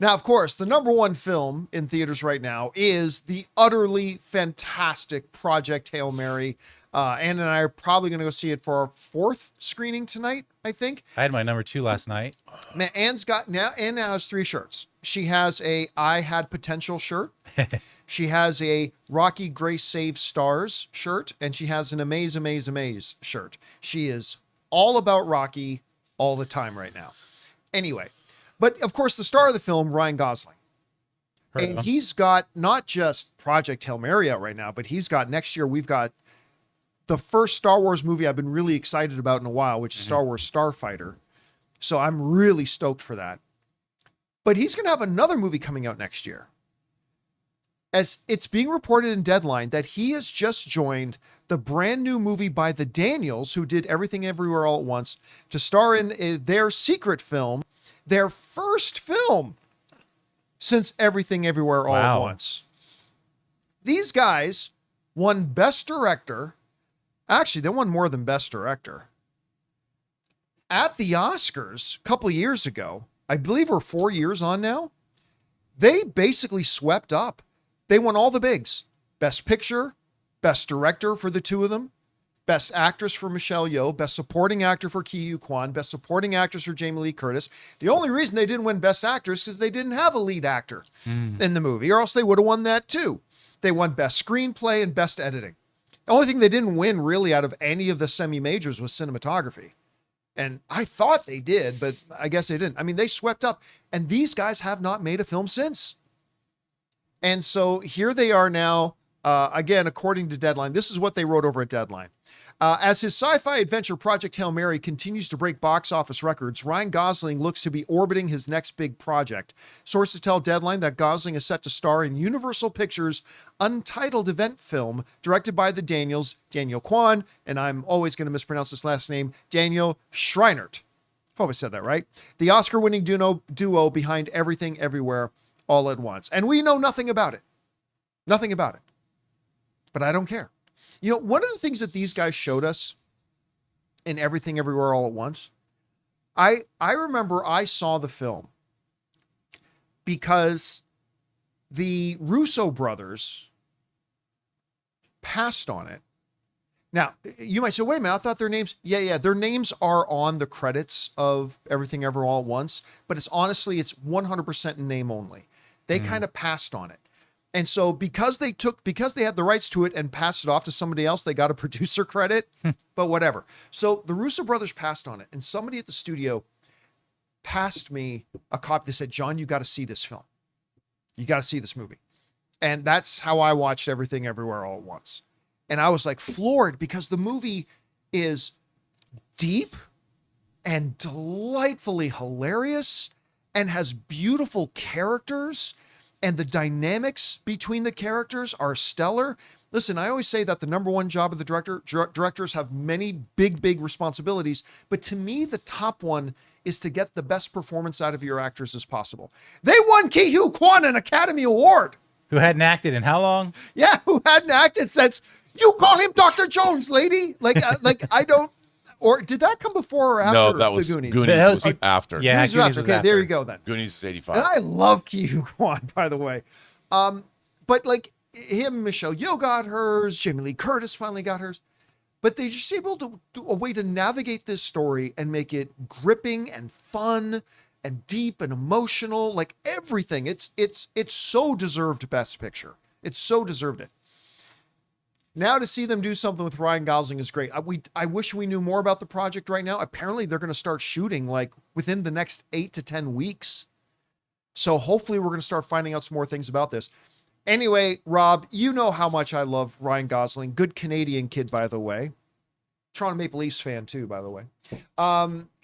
Now, of course, the number one film in theaters right now is the utterly fantastic Project Hail Mary. Ann and I are probably going to go see it for our fourth screening tonight, I think. I had my number 2 last night. Man, Ann now has 3 shirts. She has a I Had Potential shirt. She has a Rocky Grace Saves Stars shirt, and she has an Amaze, Amaze, Amaze shirt. She is all about Rocky all the time right now. Anyway, but of course, the star of the film, Ryan Gosling. And he's got not just Project Hail Mary out right now, but he's got next year, we've got the first Star Wars movie I've been really excited about in a while, which is Star Wars Starfighter. So I'm really stoked for that. But he's going to have another movie coming out next year. As it's being reported in Deadline that he has just joined the brand new movie by the Daniels, who did Everything Everywhere All at Once, to star in their secret film, their first film since Everything Everywhere All at Once. These guys won Best Director. Actually, they won more than Best Director. At the Oscars a couple of years ago, I believe we're 4 years on now, they basically swept up. They won all the bigs. Best Picture, Best Director for the two of them, Best Actress for Michelle Yeoh, Best Supporting Actor for Ki-Yu Kwan, Best Supporting Actress for Jamie Lee Curtis. The only reason they didn't win Best Actress is because they didn't have a lead actor in the movie, or else they would have won that too. They won Best Screenplay and Best Editing. The only thing they didn't win really out of any of the semi-majors was cinematography. And I thought they did, but I guess they didn't. I mean, they swept up, and these guys have not made a film since. And so here they are now, again, according to Deadline. This is what they wrote over at Deadline. As his sci-fi adventure Project Hail Mary continues to break box office records, Ryan Gosling looks to be orbiting his next big project. Sources tell Deadline that Gosling is set to star in Universal Pictures' untitled event film directed by the Daniels, Daniel Kwan, and I'm always going to mispronounce this last name, Daniel Scheinert. Hope I said that right. The Oscar-winning duo behind Everything Everywhere All at Once. And we know nothing about it. Nothing about it. But I don't care. You know, one of the things that these guys showed us in Everything Everywhere All at Once, I remember I saw the film because the Russo brothers passed on it. Now, you might say, wait a minute, I thought their names, yeah, their names are on the credits of Everything Everywhere All at Once, but it's 100% in name only. They kind of passed on it. And so because they had the rights to it and passed it off to somebody else, they got a producer credit, but whatever. So the Russo brothers passed on it, and somebody at the studio passed me a copy. They said, John, you got to see this film. You got to see this movie. And that's how I watched Everything Everywhere All at Once. And I was like floored because the movie is deep and delightfully hilarious and has beautiful characters, and the dynamics between the characters are stellar. Listen, I always say that the number one job of the directors have many big responsibilities, but to me, the top one is to get the best performance out of your actors as possible. They won Ki-Yu Kwan an Academy Award. Who hadn't acted in how long? Yeah, who hadn't acted since, you call him Dr. Jones, lady. Like I don't, or did that come before or after? No, that was the Goonies? Goonies was after. Yeah, Goonies was after. Okay, there you go then. Goonies is 85. And I love Ki-Yu Kwan, by the way. But like him, Michelle Yeoh got hers, Jamie Lee Curtis finally got hers. But they just able to do a way to navigate this story and make it gripping and fun and deep and emotional, like everything. It's so deserved Best Picture. It's so deserved it. Now to see them do something with Ryan Gosling is great. I wish we knew more about the project right now. Apparently they're going to start shooting like within the next 8 to 10 weeks. So hopefully we're going to start finding out some more things about this. Anyway, Rob, you know how much I love Ryan Gosling. Good Canadian kid, by the way. Toronto Maple Leafs fan too, by the way.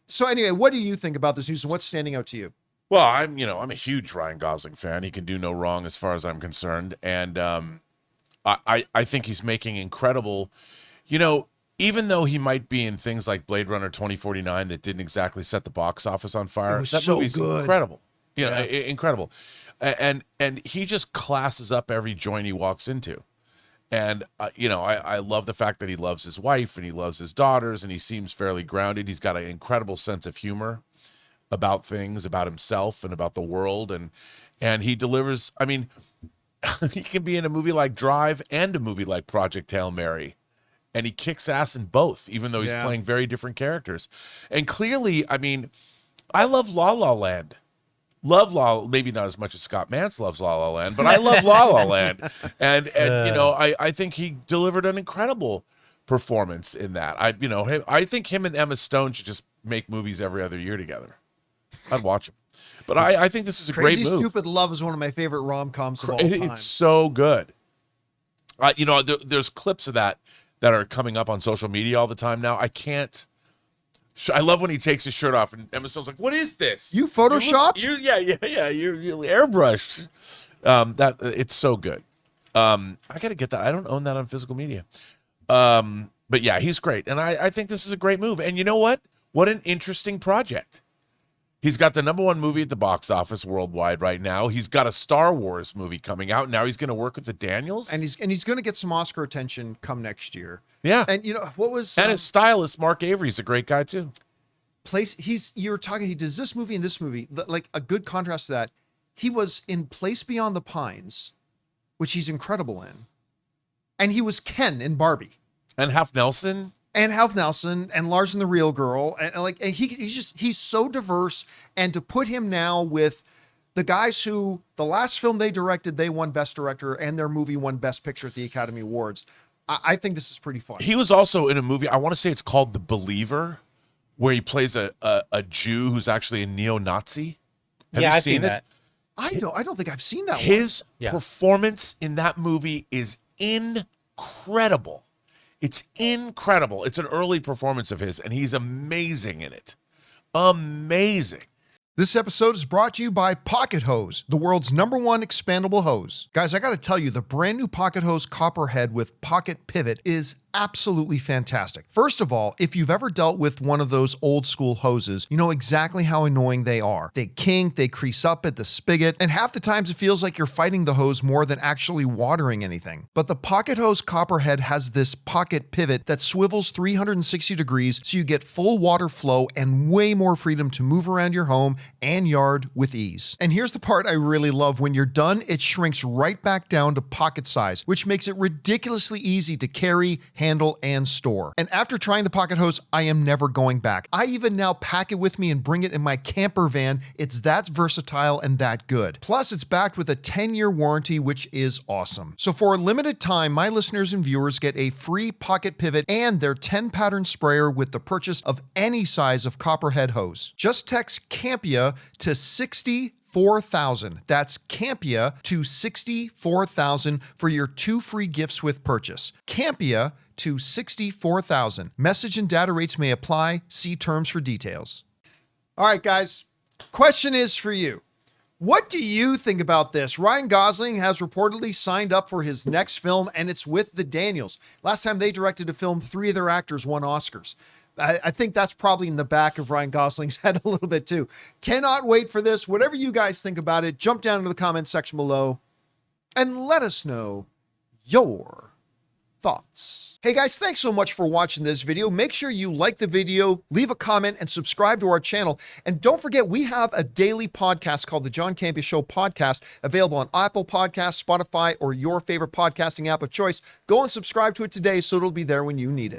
So anyway, what do you think about this news and what's standing out to you? Well, I'm a huge Ryan Gosling fan. He can do no wrong as far as I'm concerned. And I think he's making incredible, even though he might be in things like Blade Runner 2049 that didn't exactly set the box office on fire. That so movie's good. Incredible. Incredible. And he just classes up every joint he walks into. And, I love the fact that he loves his wife and he loves his daughters and he seems fairly grounded. He's got an incredible sense of humor. about things, about himself and about the world. And he delivers. I mean, he can be in a movie like Drive and a movie like Project Hail Mary. And he kicks ass in both, even though he's playing very different characters. And clearly, I mean, I love La La Land. Maybe not as much as Scott Mance loves La La Land, but I love La La Land. And you know, I think he delivered an incredible performance in that. I think him and Emma Stone should just make movies every other year together. I'd watch them. But I think this is a Crazy great move. Stupid Love is one of my favorite rom-coms of all time. It's so good. You know, there's clips of that are coming up on social media all the time now. I love when he takes his shirt off and Emma Stone's like, "What is this? You photoshopped?" You're airbrushed." It's so good. I gotta get that. I don't own that on physical media. But yeah, he's great, and I think this is a great move. And you know what? What an interesting project. He's got the #1 movie at the box office worldwide right now. He's got a Star Wars movie coming out. Now he's going to work with the Daniels. And he's going to get some Oscar attention come next year. Yeah. And you know, what was... And his stylist, Mark Avery's a great guy too. He does this movie and this movie. Like a good contrast to that, he was in Place Beyond the Pines, which he's incredible in. And he was Ken in Barbie. And Half Nelson. And Half Nelson and Lars and the Real Girl. And he's so diverse. And to put him now with the guys who the last film they directed, they won Best Director and their movie won Best Picture at the Academy Awards. I think this is pretty fun. He was also in a movie, I want to say it's called The Believer, where he plays a Jew who's actually a neo-Nazi. Have you I've seen this? that. I don't think I've seen that one. His performance in that movie is incredible. It's incredible. It's an early performance of his, and he's amazing in it. Amazing. This episode is brought to you by Pocket Hose, the world's #1 expandable hose. Guys, I got to tell you, the brand new Pocket Hose Copperhead with Pocket Pivot is absolutely fantastic. First of all, if you've ever dealt with one of those old school hoses, you know exactly how annoying they are. They kink, they crease up at the spigot, and half the times it feels like you're fighting the hose more than actually watering anything. But the Pocket Hose Copperhead has this pocket pivot that swivels 360 degrees so you get full water flow and way more freedom to move around your home and yard with ease. And here's the part I really love. When you're done, it shrinks right back down to pocket size, which makes it ridiculously easy to carry, handle, and store. And after trying the Pocket Hose, I am never going back. I even now pack it with me and bring it in my camper van. It's that versatile and that good. Plus, it's backed with a 10-year warranty, which is awesome. So for a limited time, my listeners and viewers get a free pocket pivot and their 10-pattern sprayer with the purchase of any size of Copperhead hose. Just text Campea to 64,000. That's Campea to 64,000 for your 2 free gifts with purchase. Campea to 64,000. Message and data rates may apply. See terms for details. All right, guys. Question is for you. What do you think about this? Ryan Gosling has reportedly signed up for his next film, and it's with the Daniels. Last time they directed a film, 3 of their actors won Oscars. I think that's probably in the back of Ryan Gosling's head a little bit too. Cannot wait for this. Whatever you guys think about it, jump down into the comment section below and let us know your thoughts. Hey guys, thanks so much for watching this video. Make sure you like the video, leave a comment, and subscribe to our channel. And don't forget, we have a daily podcast called the John Campea Show Podcast, available on Apple Podcasts, Spotify, or your favorite podcasting app of choice. Go and subscribe to it today so it'll be there when you need it.